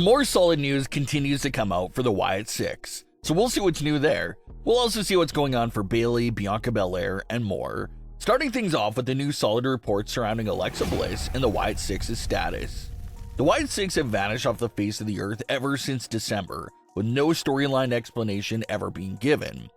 Some more solid news continues to come out for the Wyatt Sicks, so we'll see what's new there. We'll also see what's going on for Bayley, Bianca Belair, and more. Starting things off with the new solid reports surrounding Alexa Bliss and the Wyatt Sicks' status. The Wyatt Sicks have vanished off the face of the earth ever since December, with no storyline explanation ever being given.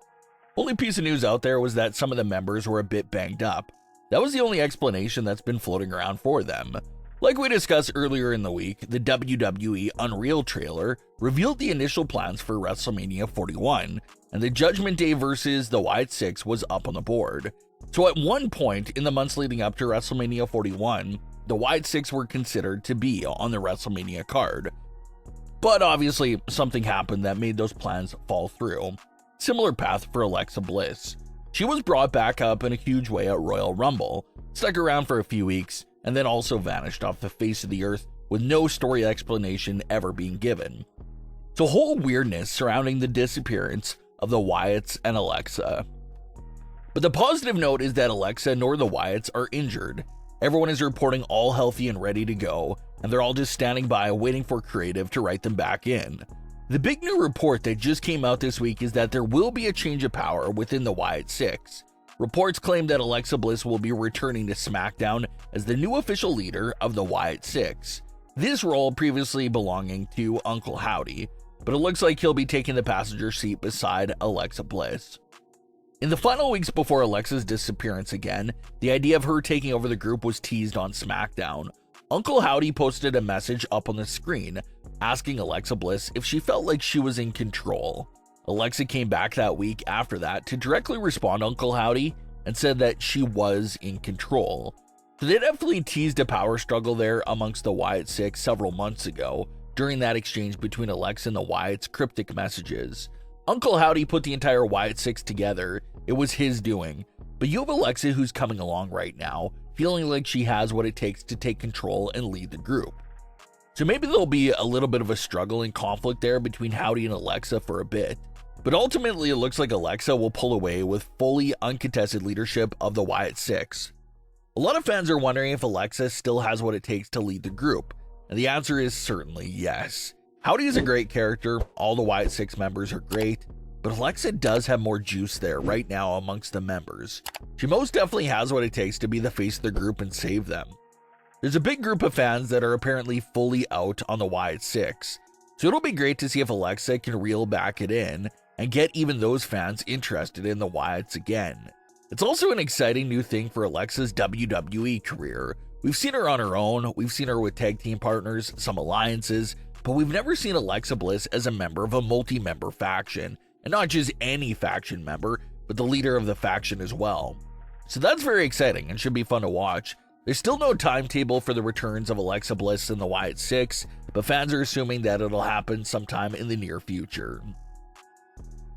Only piece of news out there was that some of the members were a bit banged up. That was the only explanation that's been floating around for them. Like we discussed earlier in the week, the WWE Unreal trailer revealed the initial plans for WrestleMania 41, and the Judgment Day versus the Wyatt Sicks was up on the board. So at one point in the months leading up to WrestleMania 41, the Wyatt Sicks were considered to be on the WrestleMania card. But obviously, something happened that made those plans fall through. Similar path for Alexa Bliss. She was brought back up in a huge way at Royal Rumble, stuck around for a few weeks, and then also vanished off the face of the earth with no story explanation ever being given. So whole weirdness surrounding the disappearance of the Wyatts and Alexa. But the positive note is that Alexa nor the Wyatts are injured. Everyone is reporting all healthy and ready to go, and they're all just standing by waiting for creative to write them back in. The big new report that just came out this week is that there will be a change of power within the Wyatt Sicks. Reports claim that Alexa Bliss will be returning to SmackDown as the new official leader of the Wyatt Sicks. This role previously belonging to Uncle Howdy, but it looks like he'll be taking the passenger seat beside Alexa Bliss. In the final weeks before Alexa's disappearance again, the idea of her taking over the group was teased on SmackDown. Uncle Howdy posted a message up on the screen asking Alexa Bliss if she felt like she was in control. Alexa came back that week after that to directly respond to Uncle Howdy and said that she was in control. So they definitely teased a power struggle there amongst the Wyatt Sicks several months ago during that exchange between Alexa and the Wyatts' cryptic messages. Uncle Howdy put the entire Wyatt Sicks together. It was his doing. But you have Alexa who's coming along right now, feeling like she has what it takes to take control and lead the group. So maybe there'll be a little bit of a struggle and conflict there between Howdy and Alexa for a bit. But ultimately, it looks like Alexa will pull away with fully uncontested leadership of the Wyatt Sicks. A lot of fans are wondering if Alexa still has what it takes to lead the group, and the answer is certainly yes. Howdy is a great character, all the Wyatt Sicks members are great, but Alexa does have more juice there right now amongst the members. She most definitely has what it takes to be the face of the group and save them. There's a big group of fans that are apparently fully out on the Wyatt Sicks, so it'll be great to see if Alexa can reel back it in and get even those fans interested in the Wyatts again. It's also an exciting new thing for Alexa's WWE career. We've seen her on her own, we've seen her with tag team partners, some alliances, but we've never seen Alexa Bliss as a member of a multi-member faction, and not just any faction member, but the leader of the faction as well. So that's very exciting and should be fun to watch. There's still no timetable for the returns of Alexa Bliss and the Wyatt Sicks, but fans are assuming that it'll happen sometime in the near future.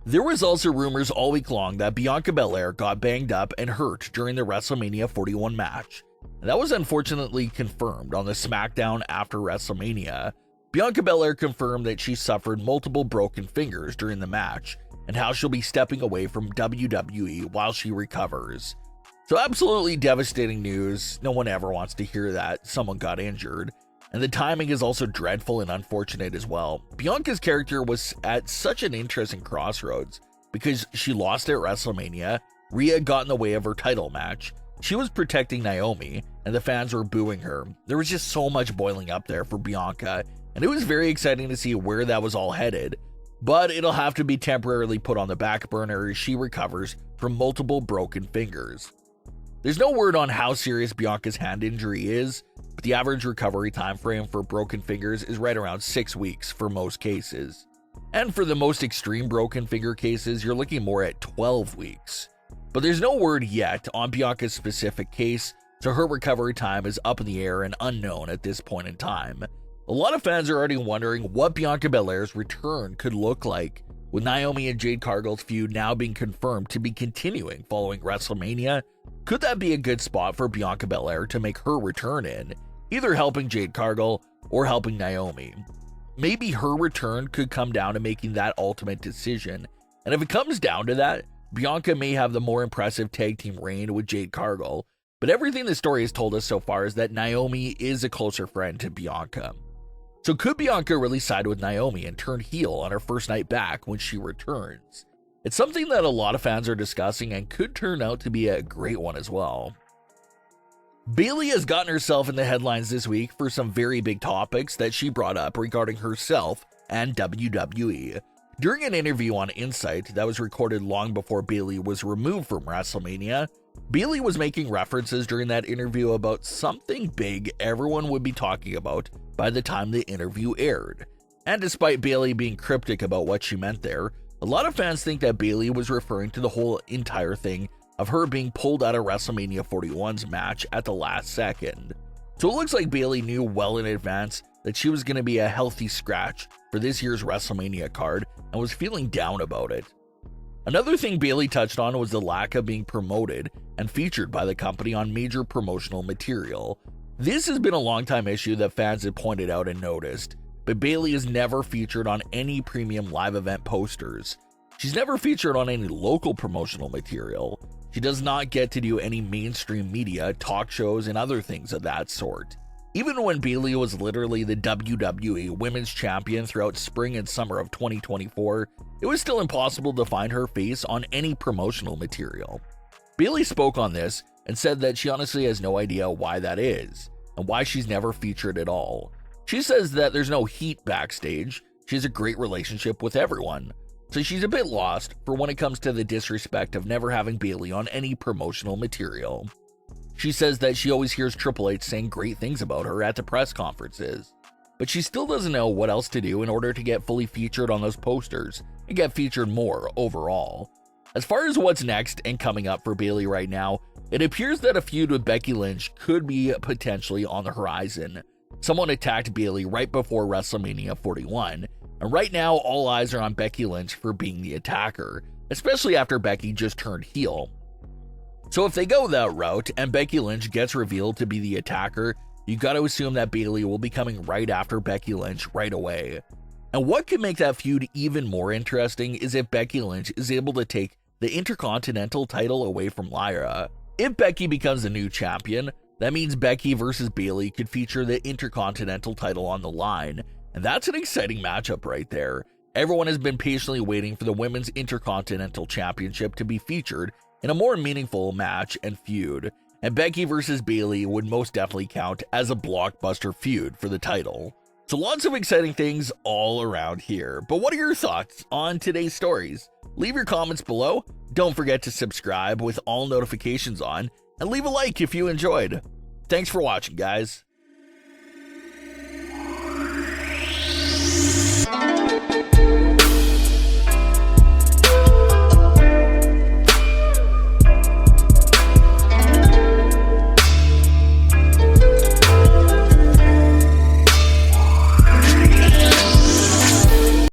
There was also rumors all week long that Bianca Belair got banged up and hurt during the WrestleMania 41 match. And that was unfortunately confirmed on the SmackDown after WrestleMania. Bianca Belair confirmed that she suffered multiple broken fingers during the match, and how she'll be stepping away from WWE while she recovers. So absolutely devastating news. No one ever wants to hear that someone got injured. And the timing is also dreadful and unfortunate as well. Bianca's character was at such an interesting crossroads because she lost at WrestleMania, Rhea got in the way of her title match, she was protecting Naomi, and the fans were booing her. There was just so much boiling up there for Bianca, and it was very exciting to see where that was all headed. But it'll have to be temporarily put on the back burner as she recovers from multiple broken fingers. There's no word on how serious Bianca's hand injury is, but the average recovery time frame for broken fingers is right around 6 weeks for most cases. And for the most extreme broken finger cases, you're looking more at 12 weeks. But there's no word yet on Bianca's specific case, so her recovery time is up in the air and unknown at this point in time. A lot of fans are already wondering what Bianca Belair's return could look like, with Naomi and Jade Cargill's feud now being confirmed to be continuing following WrestleMania. Could that be a good spot for Bianca Belair to make her return in, either helping Jade Cargill or helping Naomi? Maybe her return could come down to making that ultimate decision, and if it comes down to that, Bianca may have the more impressive tag team reign with Jade Cargill, but everything the story has told us so far is that Naomi is a closer friend to Bianca. So could Bianca really side with Naomi and turn heel on her first night back when she returns? It's something that a lot of fans are discussing and could turn out to be a great one as well. Bayley has gotten herself in the headlines this week for some very big topics that she brought up regarding herself and WWE. During an interview on Insight that was recorded long before Bayley was removed from WrestleMania, Bayley was making references during that interview about something big everyone would be talking about by the time the interview aired. And despite Bayley being cryptic about what she meant there, a lot of fans think that Bayley was referring to the whole entire thing of her being pulled out of WrestleMania 41's match at the last second. So it looks like Bayley knew well in advance that she was going to be a healthy scratch for this year's WrestleMania card and was feeling down about it. Another thing Bayley touched on was the lack of being promoted and featured by the company on major promotional material. This has been a long-time issue that fans have pointed out and noticed, but Bayley is never featured on any premium live event posters. She's never featured on any local promotional material. She does not get to do any mainstream media, talk shows, and other things of that sort. Even when Bayley was literally the WWE Women's Champion throughout spring and summer of 2024, it was still impossible to find her face on any promotional material. Bayley spoke on this and said that she honestly has no idea why that is, and why she's never featured at all. She says that there's no heat backstage, she has a great relationship with everyone, so she's a bit lost for when it comes to the disrespect of never having Bayley on any promotional material. She says that she always hears Triple H saying great things about her at the press conferences, but she still doesn't know what else to do in order to get fully featured on those posters and get featured more overall. As far as what's next and coming up for Bayley right now, it appears that a feud with Becky Lynch could be potentially on the horizon. Someone attacked Bayley right before WrestleMania 41, and right now all eyes are on Becky Lynch for being the attacker, especially after Becky just turned heel. So if they go that route and Becky Lynch gets revealed to be the attacker, you gotta assume that Bayley will be coming right after Becky Lynch right away. And what could make that feud even more interesting is if Becky Lynch is able to take the Intercontinental title away from Lyra. If Becky becomes the new champion, that means Becky versus Bayley could feature the Intercontinental title on the line, and that's an exciting matchup right there. Everyone has been patiently waiting for the Women's Intercontinental Championship to be featured in a more meaningful match and feud, and Becky versus Bayley would most definitely count as a blockbuster feud for the title. So lots of exciting things all around here, but what are your thoughts on today's stories? Leave your comments below, don't forget to subscribe with all notifications on, and leave a like if you enjoyed. Thanks for watching, guys.